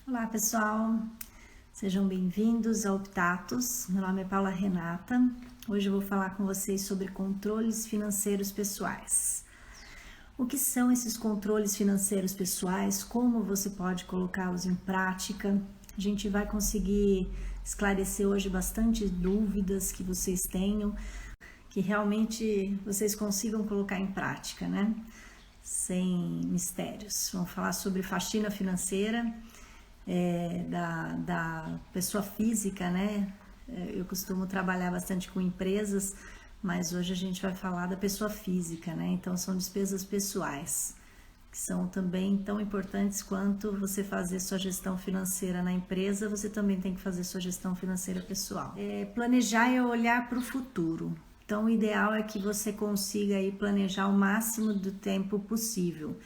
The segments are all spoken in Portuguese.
Olá pessoal, sejam bem-vindos ao Optatus. Meu nome é Paula Renata. Hoje eu vou falar com vocês sobre controles financeiros pessoais. O que são esses controles financeiros pessoais? Como você pode colocá-los em prática? A gente vai conseguir esclarecer hoje bastante dúvidas que vocês tenham, que realmente vocês consigam colocar em prática, né? Sem mistérios. Vamos falar sobre faxina financeira. Da pessoa física, né? Eu costumo trabalhar bastante com empresas, mas hoje a gente vai falar da pessoa física, né? Então são despesas pessoais, que são também tão importantes quanto você fazer sua gestão financeira na empresa, você também tem que fazer sua gestão financeira pessoal. Planejar é olhar para o futuro. Então o ideal é que você consiga aí planejar o máximo do tempo possível.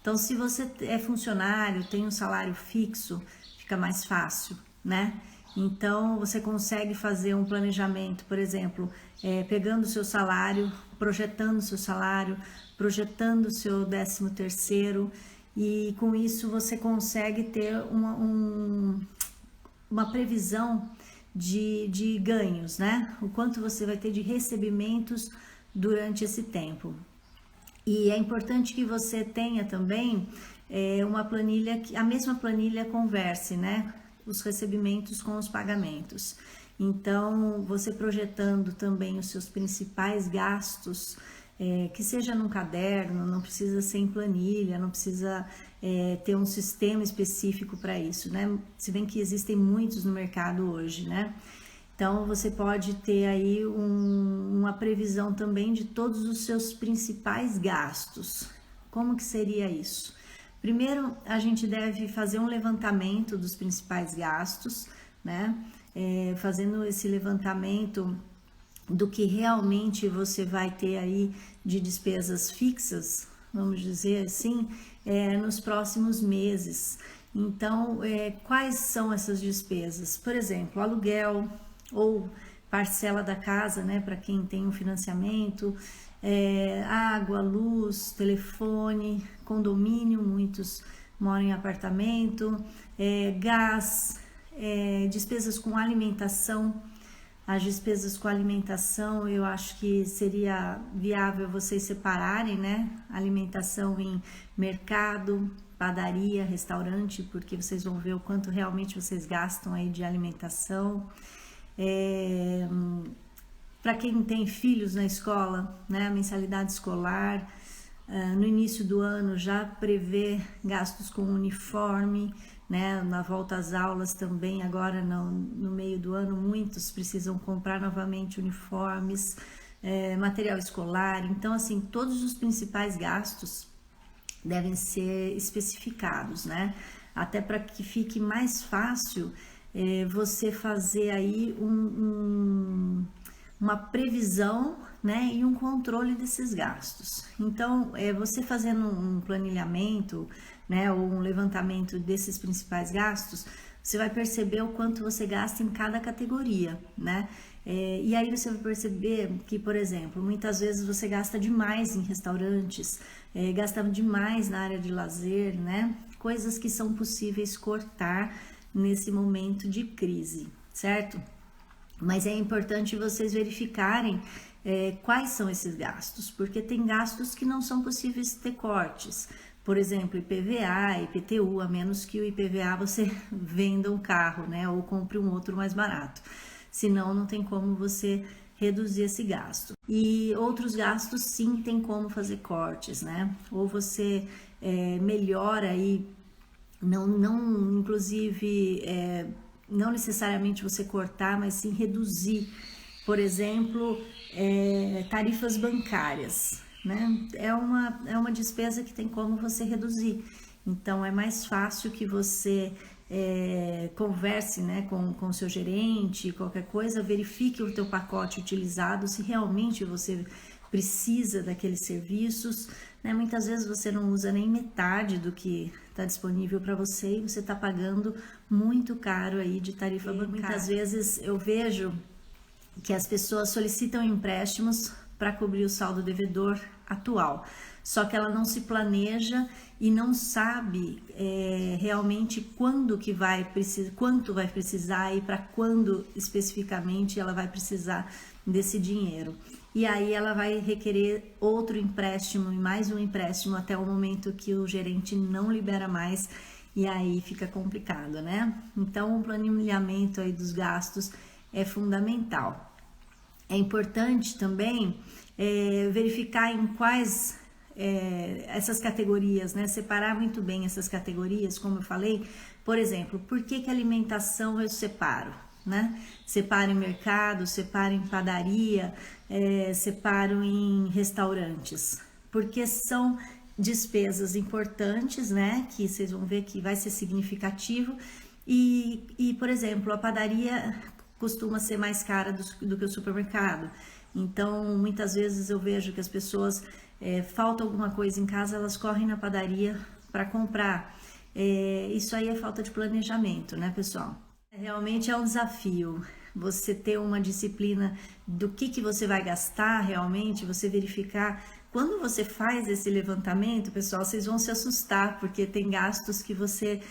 Então, se você é funcionário, tem um salário fixo, fica mais fácil, né? Então, você consegue fazer um planejamento, por exemplo, pegando o seu salário, projetando o seu salário, projetando o seu 13º, e com isso você consegue ter uma previsão de ganhos, né? O quanto você vai ter de recebimentos durante esse tempo. E é importante que você tenha também uma planilha, a mesma planilha converse, né? Os recebimentos com os pagamentos. Então, você projetando também os seus principais gastos, que seja num caderno, não precisa ser em planilha, não precisa ter um sistema específico para isso, né? Se bem que existem muitos no mercado hoje, né? Então, você pode ter aí uma previsão também de todos os seus principais gastos. Como que seria isso? Primeiro, a gente deve fazer um levantamento dos principais gastos, né? Fazendo esse levantamento do que realmente você vai ter aí de despesas fixas, vamos dizer assim, nos próximos meses. Então, quais são essas despesas? Por exemplo, aluguel, ou parcela da casa, né, para quem tem um financiamento, água, luz, telefone, condomínio, muitos moram em apartamento, gás, despesas com alimentação. As despesas com alimentação, eu acho que seria viável vocês separarem, né, alimentação em mercado, padaria, restaurante, porque vocês vão ver o quanto realmente vocês gastam aí de alimentação. Para quem tem filhos na escola, né, a mensalidade escolar, no início do ano já prevê gastos com uniforme, né, na volta às aulas também, agora no meio do ano muitos precisam comprar novamente uniformes, material escolar. Então, assim, todos os principais gastos devem ser especificados, né, até para que fique mais fácil você fazer aí uma previsão, né, e um controle desses gastos. Então, você fazendo um planilhamento, né, ou um levantamento desses principais gastos, você vai perceber o quanto você gasta em cada categoria, né? E aí você vai perceber que, por exemplo, muitas vezes você gasta demais em restaurantes, gasta demais na área de lazer, né? Coisas que são possíveis cortar nesse momento de crise, certo? Mas é importante vocês verificarem quais são esses gastos, porque tem gastos que não são possíveis ter cortes. Por exemplo, IPVA, IPTU, a menos que o IPVA você venda um carro, né, ou compre um outro mais barato. Senão, não tem como você reduzir esse gasto. E outros gastos, sim, tem como fazer cortes, né? Ou você melhora aí, inclusive, não necessariamente você cortar, mas sim reduzir. Por exemplo, tarifas bancárias, né? É uma despesa que tem como você reduzir. Então, é mais fácil que você converse, né, com o seu gerente, qualquer coisa, verifique o teu pacote utilizado, se realmente você precisa daqueles serviços, né? Muitas vezes você não usa nem metade do que está disponível para você e você está pagando muito caro aí de tarifa bancária. Muitas vezes eu vejo que as pessoas solicitam empréstimos para cobrir o saldo devedor atual. Só que ela não se planeja e não sabe realmente quanto vai precisar e para quando especificamente ela vai precisar desse dinheiro. E aí ela vai requerer outro empréstimo e mais um empréstimo até o momento que o gerente não libera mais, e aí fica complicado, né? Então o planejamento aí dos gastos é fundamental. É importante também verificar em quais essas categorias, né? Separar muito bem essas categorias, como eu falei. Por exemplo, por que alimentação eu separo, né? Separo em mercado, separo em padaria, separo em restaurantes, porque são despesas importantes, né? Que vocês vão ver que vai ser significativo. E por exemplo, a padaria costuma ser mais cara do que o supermercado. Então, muitas vezes eu vejo que as pessoas falta alguma coisa em casa, elas correm na padaria para comprar. Isso aí é falta de planejamento, né, pessoal? Realmente é um desafio você ter uma disciplina do que você vai gastar realmente, você verificar. Quando você faz esse levantamento, pessoal, vocês vão se assustar, porque tem gastos que você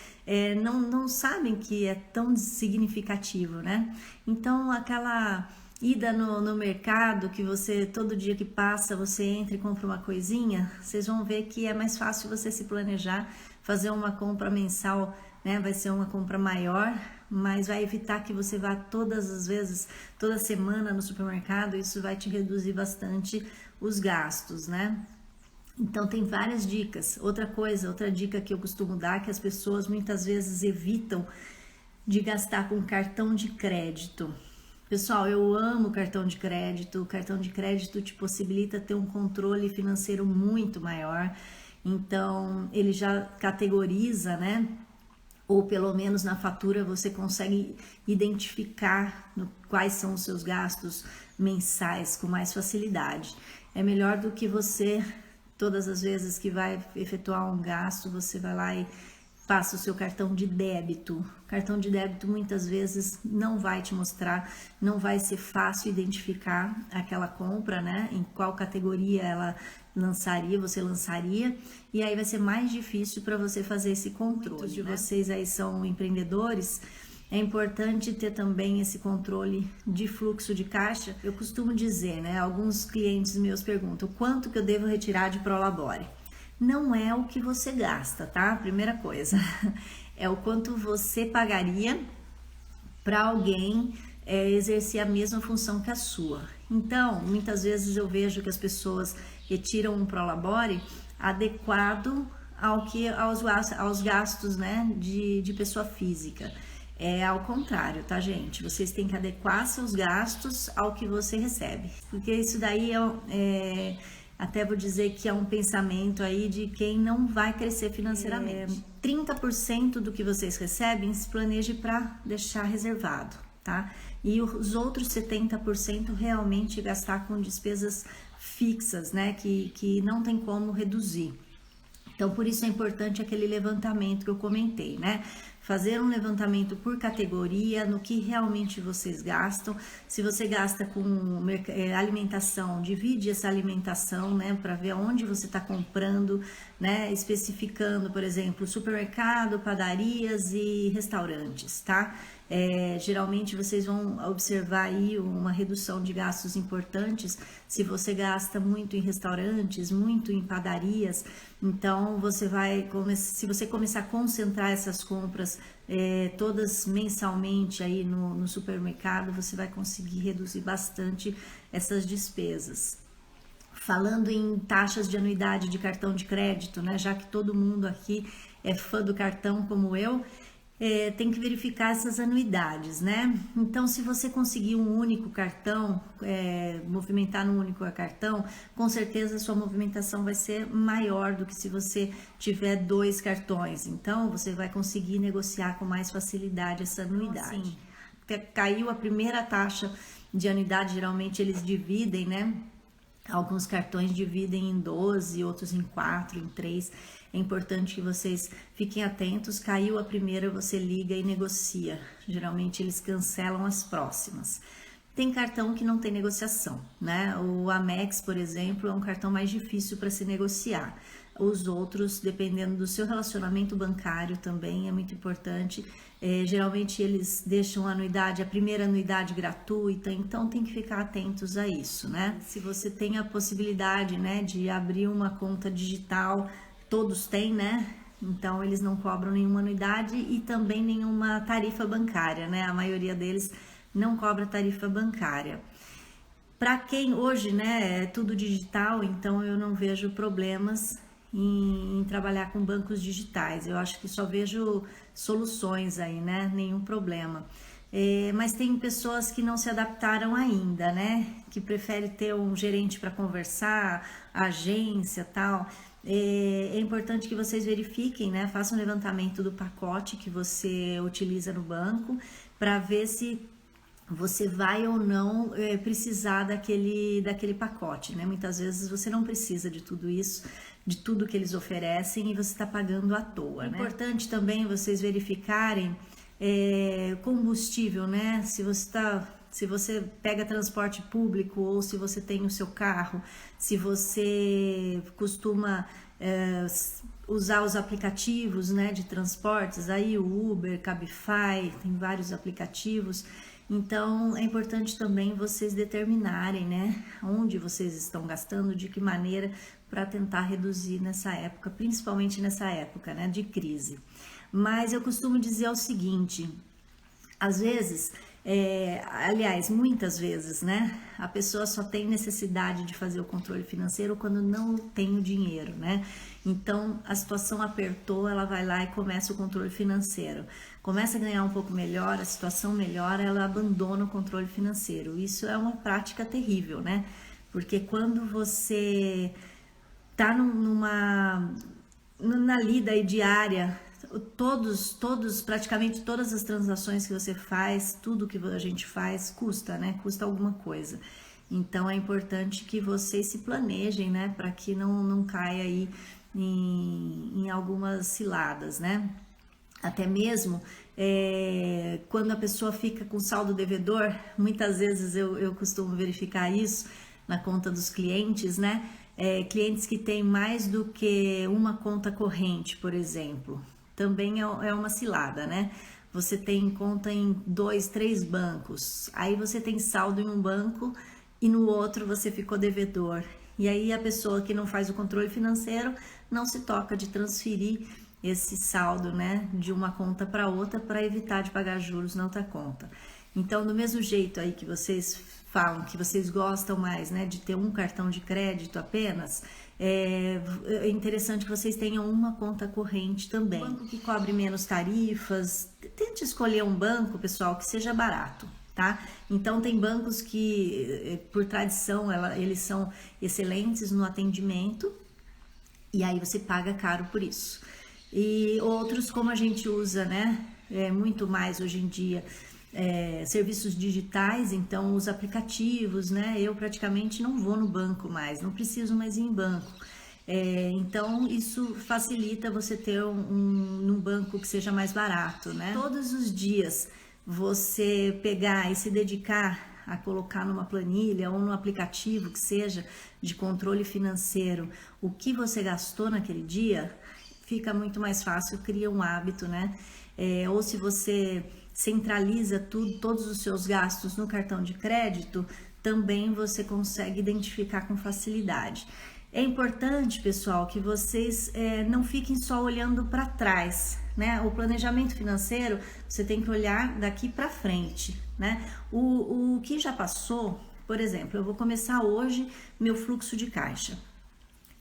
não sabem que é tão significativo, né? Então, aquela ida no mercado, que você, todo dia que passa, você entra e compra uma coisinha, vocês vão ver que é mais fácil você se planejar, fazer uma compra mensal, né? Vai ser uma compra maior, mas vai evitar que você vá todas as vezes, toda semana no supermercado. Isso vai te reduzir bastante os gastos, né? Então tem várias dicas. Outra dica que eu costumo dar, que as pessoas muitas vezes evitam de gastar com cartão de crédito. Pessoal, eu amo cartão de crédito. O cartão de crédito te possibilita ter um controle financeiro muito maior. Então, ele já categoriza, né? Ou pelo menos na fatura você consegue identificar quais são os seus gastos mensais com mais facilidade. É melhor do que você, todas as vezes que vai efetuar um gasto, você vai lá e passa o seu cartão de débito. O cartão de débito muitas vezes não vai te mostrar, não vai ser fácil identificar aquela compra, né? Em qual categoria você lançaria, e aí vai ser mais difícil para você fazer esse controle. Muitos de vocês aí são empreendedores, é importante ter também esse controle de fluxo de caixa. Eu costumo dizer, né? Alguns clientes meus perguntam quanto que eu devo retirar de Prolabore. Não é o que você gasta, tá? Primeira coisa, é o quanto você pagaria para alguém exercer a mesma função que a sua. Então, muitas vezes eu vejo que as pessoas retiram um Prolabore adequado aos gastos, né, de pessoa física. É ao contrário, tá, gente? Vocês têm que adequar seus gastos ao que você recebe, porque isso daí até vou dizer que é um pensamento aí de quem não vai crescer financeiramente. 30% do que vocês recebem se planeje para deixar reservado, tá? E os outros 70% realmente gastar com despesas fixas, né? Que não tem como reduzir. Então, por isso é importante aquele levantamento que eu comentei, né? Fazer um levantamento por categoria, no que realmente vocês gastam. Se você gasta com alimentação, divide essa alimentação, né? Para ver onde você está comprando, né? Especificando, por exemplo, supermercado, padarias e restaurantes, tá? Geralmente vocês vão observar aí uma redução de gastos importantes se você gasta muito em restaurantes, muito em padarias. Então se você começar a concentrar essas compras todas mensalmente aí no supermercado, você vai conseguir reduzir bastante essas despesas. Falando em taxas de anuidade de cartão de crédito, né? Já que todo mundo aqui é fã do cartão como eu, tem que verificar essas anuidades, né? Então, se você conseguir um único cartão, movimentar num único cartão, com certeza a sua movimentação vai ser maior do que se você tiver 2 cartões. Então, você vai conseguir negociar com mais facilidade essa anuidade. Então, assim, caiu a primeira taxa de anuidade, geralmente eles dividem, né? Alguns cartões dividem em 12, outros em 4, em 3. É importante que vocês fiquem atentos. Caiu a primeira, você liga e negocia. Geralmente eles cancelam as próximas. Tem cartão que não tem negociação, né? O Amex, por exemplo, é um cartão mais difícil para se negociar. Os outros, dependendo do seu relacionamento bancário também, é muito importante. Geralmente eles deixam a anuidade, a primeira anuidade gratuita, então tem que ficar atentos a isso, né? Se você tem a possibilidade, né, de abrir uma conta digital, todos têm, né? Então eles não cobram nenhuma anuidade e também nenhuma tarifa bancária, né? A maioria deles não cobra tarifa bancária. Para quem hoje, né, é tudo digital, então eu não vejo problemas em trabalhar com bancos digitais. Eu acho que só vejo soluções aí, né? Nenhum problema. Mas tem pessoas que não se adaptaram ainda, né? Que preferem ter um gerente para conversar, agência, tal. É importante que vocês verifiquem, né? Façam um levantamento do pacote que você utiliza no banco para ver se você vai ou não precisar daquele pacote, né? Muitas vezes você não precisa de tudo isso, de tudo que eles oferecem e você está pagando à toa, né? É importante também vocês verificarem combustível, né? Se você pega transporte público ou se você tem o seu carro, se você costuma usar os aplicativos, né, de transportes, aí o Uber, Cabify, tem vários aplicativos. Então é importante também vocês determinarem, né, onde vocês estão gastando, de que maneira, para tentar reduzir nessa época, principalmente nessa época, né, de crise. Mas eu costumo dizer o seguinte: às vezes, aliás, muitas vezes, né, a pessoa só tem necessidade de fazer o controle financeiro quando não tem o dinheiro, né? Então, a situação apertou, ela vai lá e começa o controle financeiro. Começa a ganhar um pouco melhor, a situação melhora, ela abandona o controle financeiro. Isso é uma prática terrível, né? Porque quando você tá na lida aí diária, praticamente todas as transações que você faz, tudo que a gente faz custa, né? Custa alguma coisa. Então é importante que vocês se planejem, né? Para que não caia aí em algumas ciladas, né? Até mesmo quando a pessoa fica com saldo devedor, muitas vezes eu costumo verificar isso na conta dos clientes, né? Clientes que têm mais do que uma conta corrente, por exemplo, também é uma cilada, né? Você tem conta em 2, 3 bancos, aí você tem saldo em um banco e no outro você ficou devedor. E aí a pessoa que não faz o controle financeiro não se toca de transferir esse saldo, né, de uma conta para outra para evitar de pagar juros na outra conta. Então, do mesmo jeito aí que vocês falam que vocês gostam mais, né, de ter um cartão de crédito apenas, é interessante que vocês tenham uma conta corrente também. Um banco que cobre menos tarifas, tente escolher um banco, pessoal, que seja barato, tá? Então, tem bancos que, por tradição, eles são excelentes no atendimento e aí você paga caro por isso. E outros, como a gente usa, né, muito mais hoje em dia, serviços digitais, então os aplicativos, né, eu praticamente não vou no banco mais, não preciso mais ir em banco. Então isso facilita você ter um banco que seja mais barato, né? Todos os dias você pegar e se dedicar a colocar numa planilha ou no aplicativo que seja de controle financeiro o que você gastou naquele dia, fica muito mais fácil, cria um hábito, né? Ou se você centraliza todos os seus gastos no cartão de crédito, também você consegue identificar com facilidade. É importante, pessoal, que vocês não fiquem só olhando para trás, né? O planejamento financeiro, você tem que olhar daqui para frente, né? O que já passou, por exemplo, eu vou começar hoje meu fluxo de caixa.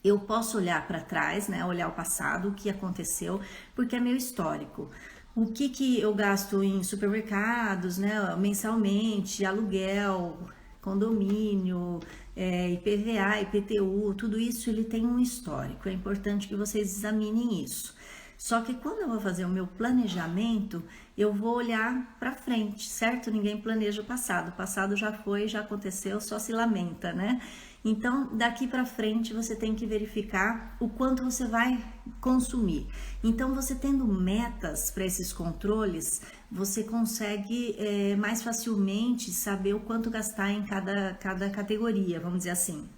Eu posso olhar para trás, né? Olhar o passado, o que aconteceu, porque é meu histórico. O que eu gasto em supermercados, né? Mensalmente, aluguel, condomínio, IPVA, IPTU, tudo isso ele tem um histórico. É importante que vocês examinem isso. Só que quando eu vou fazer o meu planejamento, eu vou olhar para frente, certo? Ninguém planeja o passado já foi, já aconteceu, só se lamenta, né? Então, daqui para frente você tem que verificar o quanto você vai consumir. Então, você tendo metas para esses controles, você consegue mais facilmente saber o quanto gastar em cada categoria, vamos dizer assim.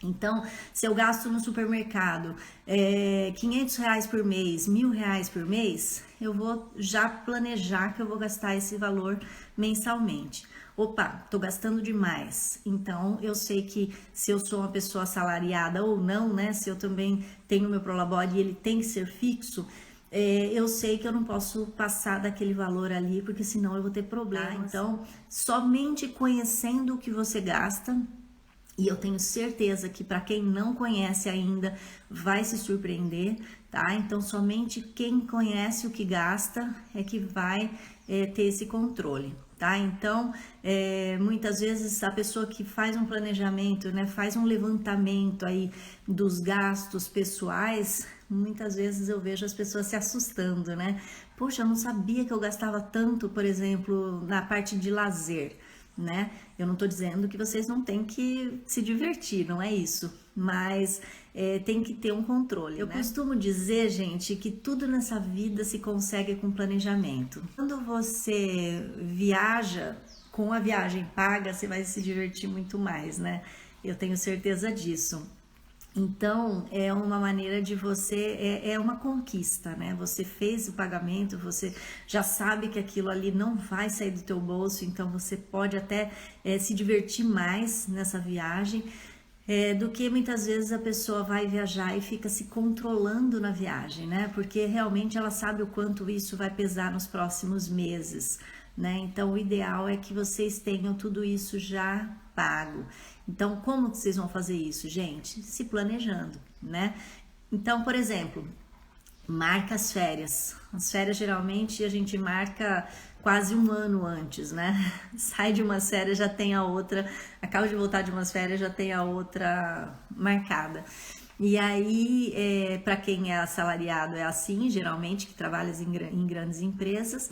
Então, se eu gasto no supermercado R$ 500 por mês, R$ 1.000 por mês, eu vou já planejar que eu vou gastar esse valor mensalmente. Opa, tô gastando demais. Então, eu sei que se eu sou uma pessoa assalariada ou não, né? Se eu também tenho meu Prolabore e ele tem que ser fixo, eu sei que eu não posso passar daquele valor ali, porque senão eu vou ter problema. Então, somente conhecendo o que você gasta, e eu tenho certeza que para quem não conhece ainda vai se surpreender, tá? Então, somente quem conhece o que gasta é que vai ter esse controle, tá? Então, muitas vezes a pessoa que faz um planejamento, né, faz um levantamento aí dos gastos pessoais, muitas vezes eu vejo as pessoas se assustando, né? Poxa, eu não sabia que eu gastava tanto, por exemplo, na parte de lazer, né? Eu não tô dizendo que vocês não têm que se divertir, não é isso, mas tem que ter um controle. Eu costumo dizer, gente, que tudo nessa vida se consegue com planejamento. Quando você viaja, com a viagem paga, você vai se divertir muito mais, né? Eu tenho certeza disso. Então, é uma maneira de você, é uma conquista, né? Você fez o pagamento, você já sabe que aquilo ali não vai sair do teu bolso, então você pode até se divertir mais nessa viagem, do que muitas vezes a pessoa vai viajar e fica se controlando na viagem, né? Porque realmente ela sabe o quanto isso vai pesar nos próximos meses, né? Então, o ideal é que vocês tenham tudo isso já pago. Então, como que vocês vão fazer isso, gente? Se planejando, né? Então, por exemplo, marca as férias. As férias, geralmente, a gente marca quase um ano antes, né? Sai de uma férias, já tem a outra, acaba de voltar de umas férias, já tem a outra marcada. E aí, para quem é assalariado, é assim, geralmente, que trabalha em grandes empresas.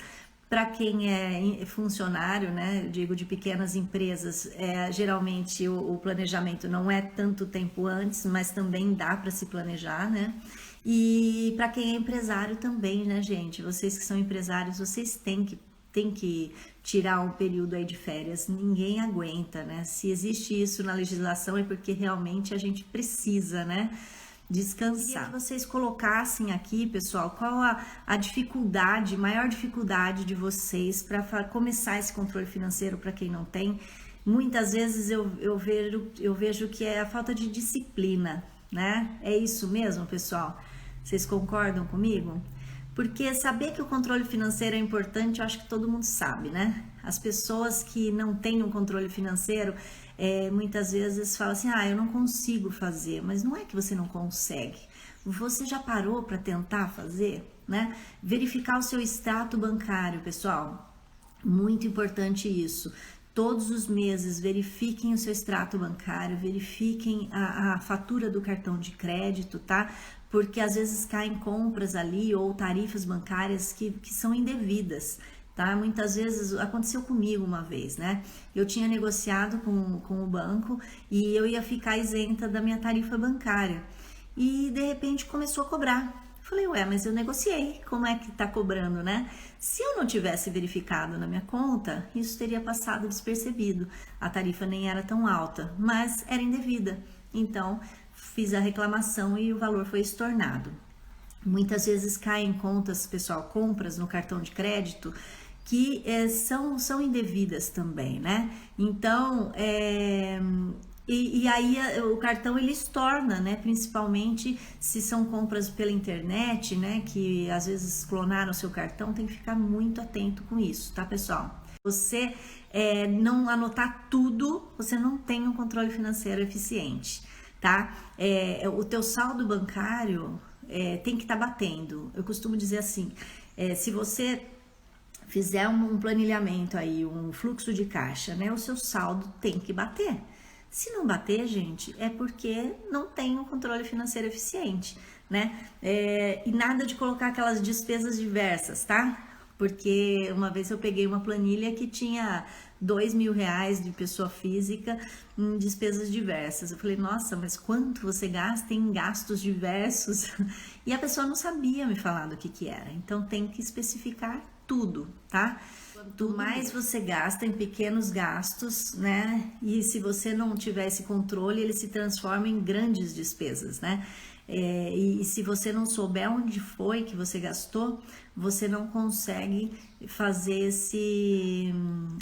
Para quem é funcionário, né, eu digo de pequenas empresas, geralmente o planejamento não é tanto tempo antes, mas também dá para se planejar, né? E para quem é empresário também, né, gente? Vocês que são empresários, vocês têm que tirar um período aí de férias. Ninguém aguenta, né? Se existe isso na legislação é porque realmente a gente precisa, né? Descansar. Queria que vocês colocassem aqui, pessoal, qual a dificuldade, maior dificuldade de vocês para começar esse controle financeiro para quem não tem. Muitas vezes eu vejo que é a falta de disciplina, né? É isso mesmo, pessoal? Vocês concordam comigo? Porque saber que o controle financeiro é importante, eu acho que todo mundo sabe, né? As pessoas que não têm um controle financeiro, muitas vezes falam assim, eu não consigo fazer, mas não é que você não consegue. Você já parou para tentar fazer, né? Verificar o seu extrato bancário, pessoal. Muito importante isso. Todos os meses verifiquem o seu extrato bancário, verifiquem a fatura do cartão de crédito, tá? Porque às vezes caem compras ali ou tarifas bancárias que são indevidas, tá? Muitas vezes, aconteceu comigo uma vez, né? Eu tinha negociado com o banco e eu ia ficar isenta da minha tarifa bancária e de repente começou a cobrar. Falei, mas eu negociei, como é que tá cobrando, né? Se eu não tivesse verificado na minha conta, isso teria passado despercebido. A tarifa nem era tão alta, mas era indevida. Então, fiz a reclamação e o valor foi estornado. Muitas vezes caem contas, pessoal, compras no cartão de crédito que são indevidas também, né? Então, e aí o cartão ele estorna, né? Principalmente se são compras pela internet, né? Que às vezes clonaram o seu cartão, tem que ficar muito atento com isso, tá, pessoal? Você não anotar tudo, você não tem um controle financeiro eficiente, tá? O teu saldo bancário tem que estar batendo. Eu costumo dizer assim, se você fizer um planilhamento aí, um fluxo de caixa, né? O seu saldo tem que bater. Se não bater, gente, é porque não tem um controle financeiro eficiente, né? E nada de colocar aquelas despesas diversas, tá? Porque uma vez eu peguei uma planilha que tinha R$ 2.000 de pessoa física em despesas diversas. Eu falei, nossa, mas quanto você gasta em gastos diversos? E a pessoa não sabia me falar do que era. Então tem que especificar tudo, tá? Quanto mais você gasta em pequenos gastos, né? E se você não tiver esse controle, ele se transforma em grandes despesas, né? E se você não souber onde foi que você gastou, você não consegue fazer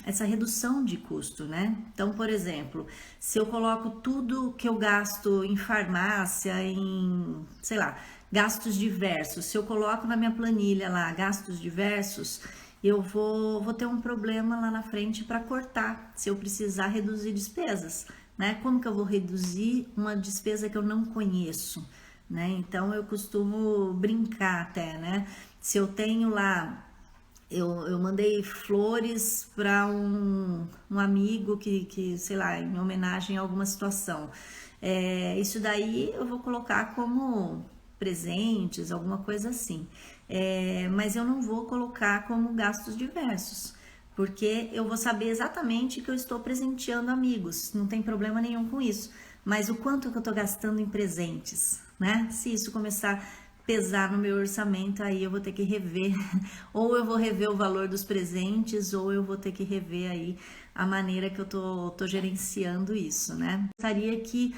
essa redução de custo, né? Então, por exemplo, se eu coloco tudo que eu gasto em farmácia, em, sei lá, gastos diversos, se eu coloco na minha planilha lá, gastos diversos, eu vou ter um problema lá na frente para cortar, se eu precisar reduzir despesas, né? Como que eu vou reduzir uma despesa que eu não conheço? Né? Então eu costumo brincar até, né? Se eu tenho lá, eu mandei flores para um amigo que, sei lá, em homenagem a alguma situação. Isso daí eu vou colocar como presentes, alguma coisa assim. Mas eu não vou colocar como gastos diversos, porque eu vou saber exatamente que eu estou presenteando amigos, não tem problema nenhum com isso. Mas o quanto que eu estou gastando em presentes, né? Se isso começar a pesar no meu orçamento, aí eu vou ter que rever, ou eu vou rever o valor dos presentes, ou eu vou ter que rever aí a maneira que eu tô gerenciando isso, né? Gostaria que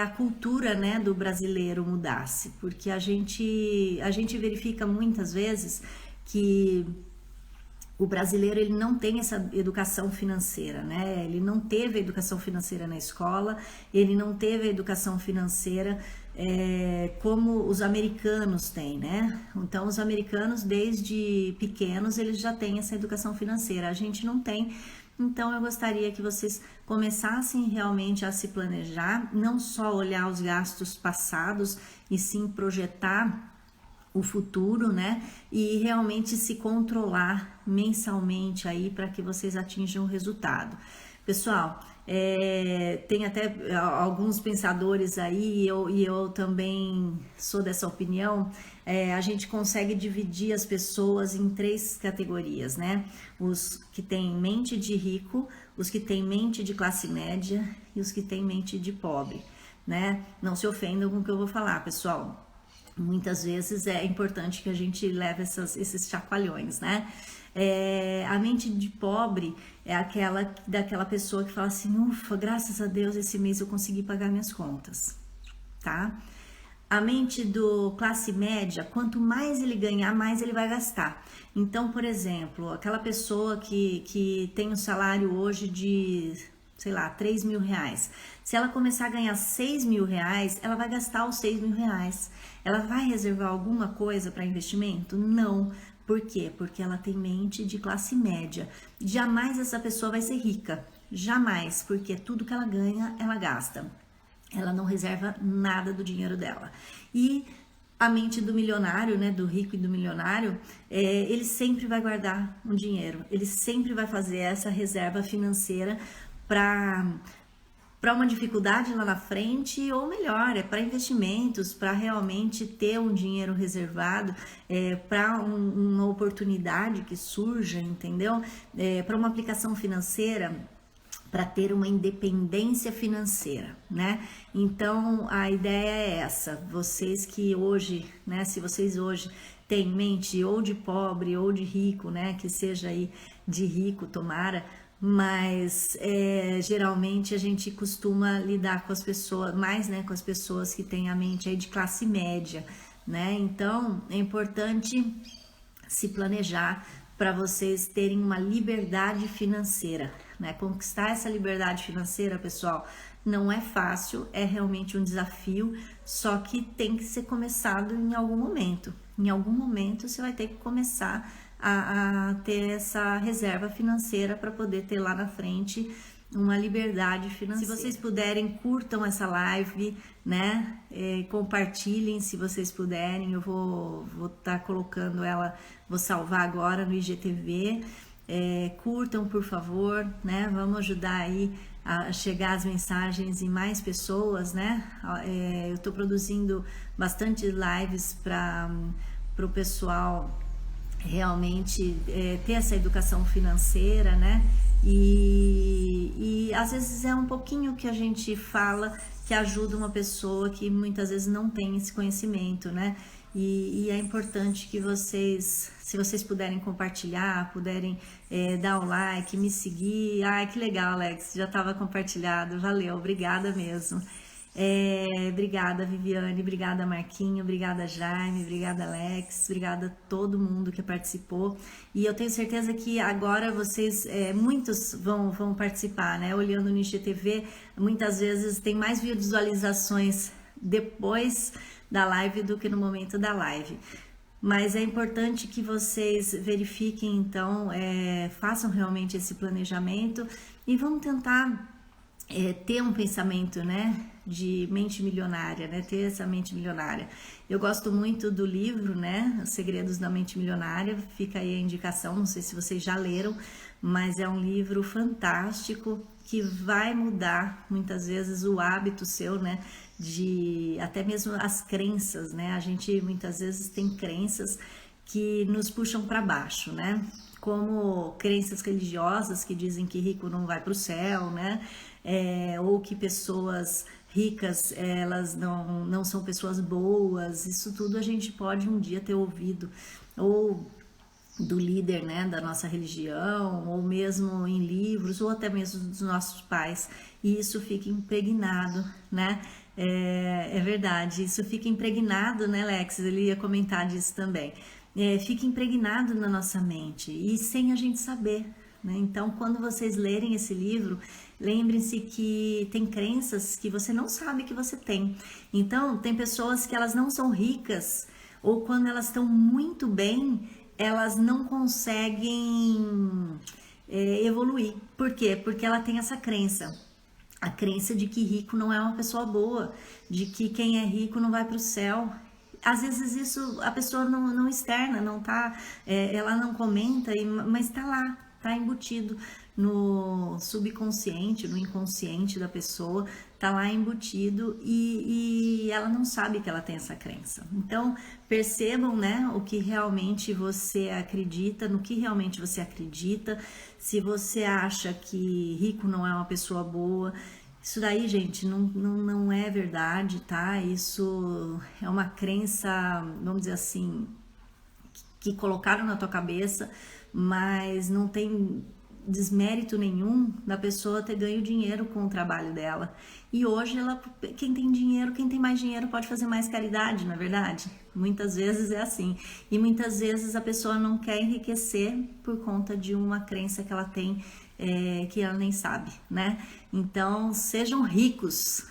a cultura, né, do brasileiro mudasse, porque a gente verifica muitas vezes que o brasileiro ele não tem essa educação financeira, né? Ele não teve a educação financeira na escola, ele não teve a educação financeira como os americanos têm, né? Então, os americanos, desde pequenos, eles já têm essa educação financeira, a gente não tem. Então, eu gostaria que vocês começassem realmente a se planejar, não só olhar os gastos passados, e sim projetar o futuro, né? E realmente se controlar mensalmente aí para que vocês atinjam o resultado. Pessoal, tem até alguns pensadores aí, e eu também sou dessa opinião, a gente consegue dividir as pessoas em 3 categorias, né? Os que têm mente de rico, os que têm mente de classe média e os que têm mente de pobre, né? Não se ofendam com o que eu vou falar, pessoal. Muitas vezes é importante que a gente leve esses chacoalhões, né? A mente de pobre é daquela pessoa que fala assim, ufa, graças a Deus esse mês eu consegui pagar minhas contas, tá? A mente do classe média, quanto mais ele ganhar, mais ele vai gastar. Então, por exemplo, aquela pessoa que tem um salário hoje de, sei lá, R$ 3.000. Se ela começar a ganhar R$ 6.000, ela vai gastar os R$ 6.000. Ela vai reservar alguma coisa para investimento? Não. Por quê? Porque ela tem mente de classe média. Jamais essa pessoa vai ser rica. Jamais, porque tudo que ela ganha, ela gasta. Ela não reserva nada do dinheiro dela. E a mente do milionário, né, do rico e do milionário, ele sempre vai guardar um dinheiro. Ele sempre vai fazer essa reserva financeira para uma dificuldade lá na frente, ou melhor, para investimentos, para realmente ter um dinheiro reservado, para uma oportunidade que surja, entendeu? Para uma aplicação financeira, para ter uma independência financeira, né? Então, a ideia é essa, vocês que hoje, né, se vocês hoje têm mente ou de pobre ou de rico, né, que seja aí de rico, tomara, mas geralmente a gente costuma lidar com as pessoas, mais, né, com as pessoas que têm a mente aí de classe média, né? Então, é importante se planejar para vocês terem uma liberdade financeira, né? Conquistar essa liberdade financeira, pessoal, não é fácil, é realmente um desafio, só que tem que ser começado em algum momento. Em algum momento você vai ter que começar a ter essa reserva financeira para poder ter lá na frente uma liberdade financeira. Se vocês puderem, curtam essa live, né? Compartilhem se vocês puderem. Eu vou estar colocando ela, vou salvar agora no IGTV. Curtam, por favor, né? Vamos ajudar aí a chegar as mensagens em mais pessoas, né? Eu estou produzindo bastante lives para o pessoal realmente ter essa educação financeira, né? E às vezes é um pouquinho que a gente fala que ajuda uma pessoa que muitas vezes não tem esse conhecimento, né? E é importante que vocês, se vocês puderem compartilhar, puderem dar o like, me seguir. Ai, que legal, Alex, já estava compartilhado, valeu, obrigada mesmo. Obrigada, Viviane, obrigada, Marquinho, obrigada, Jaime, obrigada, Alex, obrigada a todo mundo que participou. E eu tenho certeza que agora vocês, muitos vão participar, né? Olhando no IGTV, muitas vezes tem mais visualizações depois da live do que no momento da live. Mas é importante que vocês verifiquem, então, façam realmente esse planejamento e vão tentar ter um pensamento, né, de mente milionária, né, ter essa mente milionária. Eu gosto muito do livro, né, Os Segredos da Mente Milionária, fica aí a indicação, não sei se vocês já leram, mas é um livro fantástico que vai mudar muitas vezes o hábito seu, né, de até mesmo as crenças, né, a gente muitas vezes tem crenças que nos puxam para baixo, né, como crenças religiosas que dizem que rico não vai para o céu, né, ou que pessoas ricas, elas não são pessoas boas. Isso tudo a gente pode um dia ter ouvido, ou do líder, né, da nossa religião, ou mesmo em livros, ou até mesmo dos nossos pais, e isso fica impregnado, né, é verdade, isso fica impregnado, né, Lex, ele ia comentar disso também, fica impregnado na nossa mente, e sem a gente saber, né, então quando vocês lerem esse livro, lembrem-se que tem crenças que você não sabe que você tem. Então, tem pessoas que elas não são ricas, ou quando elas estão muito bem, elas não conseguem evoluir. Por quê? Porque ela tem essa crença. A crença de que rico não é uma pessoa boa, de que quem é rico não vai para o céu. Às vezes isso a pessoa não externa, não tá, ela não comenta, mas está lá, está embutido no subconsciente, no inconsciente da pessoa, tá lá embutido e ela não sabe que ela tem essa crença. Então, percebam, né, o que realmente você acredita, no que realmente você acredita. Se você acha que rico não é uma pessoa boa, isso daí, gente, não é verdade, tá? Isso é uma crença, vamos dizer assim, que colocaram na tua cabeça, mas não tem desmérito nenhum da pessoa ter ganho dinheiro com o trabalho dela. E hoje quem tem dinheiro, quem tem mais dinheiro pode fazer mais caridade, não é verdade? Muitas vezes é assim. E muitas vezes a pessoa não quer enriquecer por conta de uma crença que ela tem, que ela nem sabe, né? Então, sejam ricos,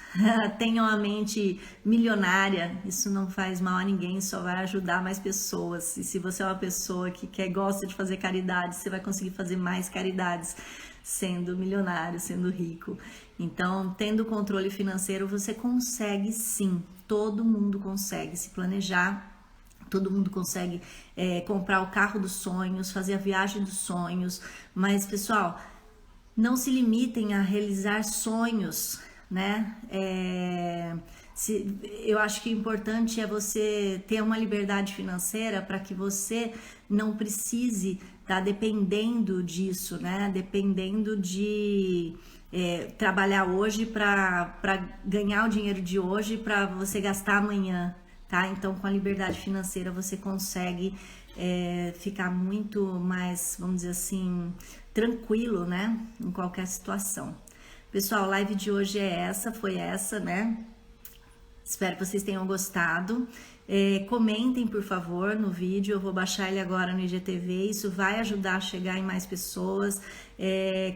tenham a mente milionária, isso não faz mal a ninguém, só vai ajudar mais pessoas. E se você é uma pessoa que gosta de fazer caridade, você vai conseguir fazer mais caridades sendo milionário, sendo rico. Então, tendo controle financeiro, você consegue sim, todo mundo consegue se planejar. Todo mundo consegue comprar o carro dos sonhos, fazer a viagem dos sonhos, mas pessoal, não se limitem a realizar sonhos, né? Eu acho que o importante é você ter uma liberdade financeira para que você não precise estar dependendo disso, né? Dependendo de trabalhar hoje para ganhar o dinheiro de hoje para você gastar amanhã, tá? Então, com a liberdade financeira você consegue ficar muito mais, vamos dizer assim, tranquilo, né? Em qualquer situação. Pessoal, a live de hoje foi essa, né? Espero que vocês tenham gostado. Comentem, por favor, no vídeo. Eu vou baixar ele agora no IGTV. Isso vai ajudar a chegar em mais pessoas.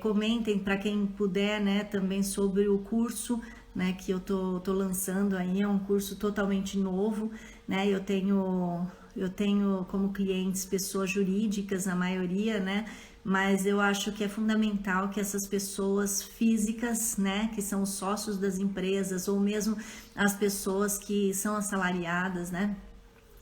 Comentem para quem puder, né? Também sobre o curso, né? Que eu tô lançando aí. É um curso totalmente novo, né? Eu tenho como clientes pessoas jurídicas, a maioria, né? Mas eu acho que é fundamental que essas pessoas físicas, né, que são os sócios das empresas, ou mesmo as pessoas que são assalariadas, né,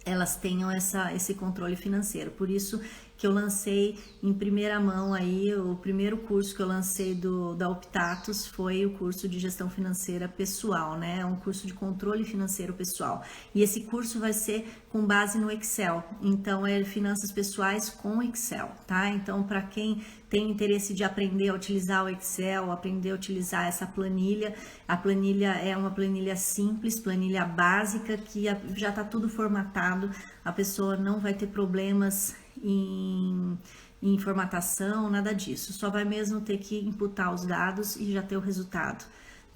elas tenham esse controle financeiro. Por isso que eu lancei em primeira mão aí. O primeiro curso que eu lancei da Optatus foi o curso de gestão financeira pessoal, né? É um curso de controle financeiro pessoal. E esse curso vai ser com base no Excel. Então, é finanças pessoais com Excel, tá? Então, para quem tem interesse de aprender a utilizar o Excel, aprender a utilizar essa planilha, a planilha é uma planilha simples, planilha básica, que já está tudo formatado, a pessoa não vai ter problemas em formatação, nada disso, só vai mesmo ter que imputar os dados e já ter o resultado,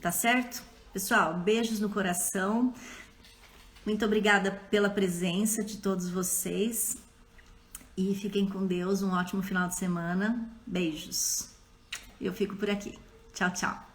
tá certo? Pessoal, beijos no coração, muito obrigada pela presença de todos vocês e fiquem com Deus, um ótimo final de semana, beijos, eu fico por aqui, tchau, tchau.